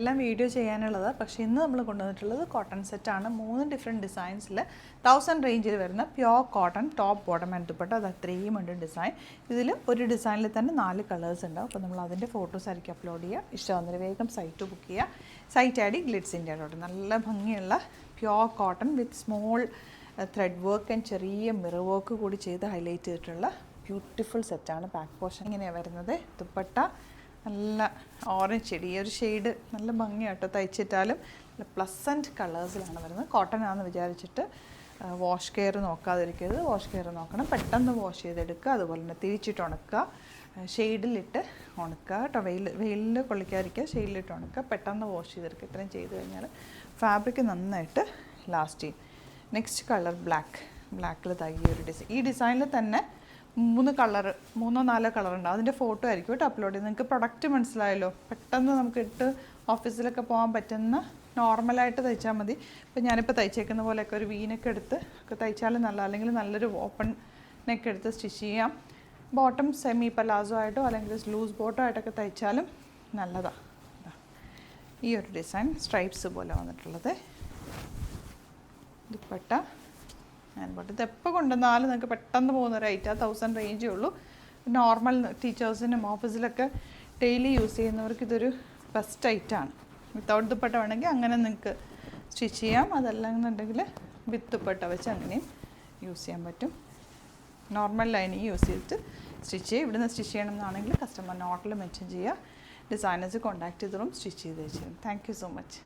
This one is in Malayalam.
എല്ലാം വീഡിയോ ചെയ്യാനുള്ളത്. പക്ഷേ ഇന്ന് നമ്മൾ കൊണ്ടുവന്നിട്ടുള്ളത് കോട്ടൺ സെറ്റാണ്. 3 ഡിഫറെൻറ്റ് ഡിസൈൻസിൽ 1000 റേഞ്ചിൽ വരുന്ന pure cotton top bottom and dupatta. അത് അത്രയും ഉണ്ട് ഡിസൈൻ. ഇതിൽ ഒരു ഡിസൈനിൽ തന്നെ 4 കളേഴ്സ് ഉണ്ടാവും. അപ്പോൾ നമ്മൾ അതിൻ്റെ ഫോട്ടോസ് ആയിരിക്കും അപ്ലോഡ് ചെയ്യുക. ഇഷ്ടമാകുന്നവർ വേഗം സൈറ്റ് ബുക്ക് ചെയ്യുക. Site I D Glitz India. നല്ല ഭംഗിയുള്ള pure cotton with small thread work and ചെറിയ മിറർ വർക്ക് കൂടി ചെയ്ത് ഹൈലൈറ്റ് ചെയ്തിട്ടുള്ള ബ്യൂട്ടിഫുൾ സെറ്റാണ്. ബാക്ക് പോർഷൻ ഇങ്ങനെയാണ് വരുന്നത്. ദുപ്പട്ട നല്ല ഓറഞ്ച് ഷെയ്ഡ്, ഈ ഒരു ഷെയ്ഡ് നല്ല ഭംഗിയാട്ടോ. തയ്ച്ചിട്ടാലും നല്ല പ്ലസൻറ്റ് കളേഴ്സിലാണ് വരുന്നത്. കോട്ടൺ ആണെന്ന് വിചാരിച്ചിട്ട് വാഷ് കെയർ നോക്കാതിരിക്കരുത്. വാഷ് കെയർ നോക്കണം. പെട്ടെന്ന് വാഷ് ചെയ്തെടുക്കുക. അതുപോലെ തന്നെ തിരിച്ചിട്ട് ഉണക്കുക, ഷെയ്ഡിലിട്ട് ഉണക്കുക കേട്ടോ. വെയിലിൽ കൊള്ളിക്കാതിരിക്കുക, ഷെയ്ഡിലിട്ട് ഉണക്കുക, പെട്ടെന്ന് വാഷ് ചെയ്തെടുക്കുക. ഇത്രയും ചെയ്ത് കഴിഞ്ഞാൽ ഫാബ്രിക് നന്നായിട്ട് ലാസ്റ്റ് ചെയ്യും. നെക്സ്റ്റ് കളർ ബ്ലാക്കിൽ തയ്യ ഒരു ഡിസൈൻ. ഈ ഡിസൈനിൽ തന്നെ 3 കളറ് 3-4 കളറുണ്ട്. അതിൻ്റെ ഫോട്ടോ ആയിരിക്കും കേട്ടോ അപ്ലോഡ് ചെയ്ത്. നിങ്ങൾക്ക് പ്രൊഡക്റ്റ് മനസ്സിലായല്ലോ. പെട്ടെന്ന് നമുക്ക് ഇട്ട് ഓഫീസിലൊക്കെ പോകാൻ പറ്റുന്ന നോർമലായിട്ട് തയ്ച്ചാൽ മതി. ഇപ്പോൾ ഞാനിപ്പോൾ തയ്ച്ചേക്കുന്ന പോലെയൊക്കെ ഒരു വീനൊക്കെ എടുത്ത് ഒക്കെ തയ്ച്ചാലും നല്ല, അല്ലെങ്കിൽ നല്ലൊരു ഓപ്പൺ നെക്ക് എടുത്ത് സ്റ്റിച്ച് ചെയ്യാം. ബോട്ടം സെമി പലാസോ ആയിട്ടോ അല്ലെങ്കിൽ ലൂസ് ബോട്ടോ ആയിട്ടൊക്കെ തയ്ച്ചാലും നല്ലതാണ്. ഈ ഒരു ഡിസൈൻ സ്ട്രൈപ്സ് പോലെ വന്നിട്ടുള്ളത്. ദുപ്പട്ട ഇത് എപ്പോൾ കൊണ്ടുവന്നാലും നിങ്ങൾക്ക് പെട്ടെന്ന് പോകുന്ന ഒരു ഐറ്റം. 1000 റേഞ്ചേ ഉള്ളൂ. നോർമൽ ടീച്ചേഴ്സിനും ഓഫീസിലൊക്കെ ഡെയിലി യൂസ് ചെയ്യുന്നവർക്ക് ഇതൊരു ബെസ്റ്റ് ഐറ്റമാണ്. വിത്തൗട്ട് ദുപ്പട്ട വേണമെങ്കിൽ അങ്ങനെ നിങ്ങൾക്ക് സ്റ്റിച്ച് ചെയ്യാം. അതല്ല എന്നുണ്ടെങ്കിൽ വിത്ത് ദുപ്പട്ട വെച്ച് അങ്ങനെയും യൂസ് ചെയ്യാൻ പറ്റും. നോർമൽ ലൈനിങ് യൂസ് ചെയ്തിട്ട് സ്റ്റിച്ച് ചെയ്യുക. ഇവിടുന്ന് സ്റ്റിച്ച് ചെയ്യണമെന്നാണെങ്കിൽ കസ്റ്റമർ നോട്ടിൽ മെൻഷൻ ചെയ്യുക. ഡിസൈനേഴ്സ് കോൺടാക്ട് ചെയ്തോളും, സ്റ്റിച്ച് ചെയ്ത് വെച്ചു തരും. Thank you so much.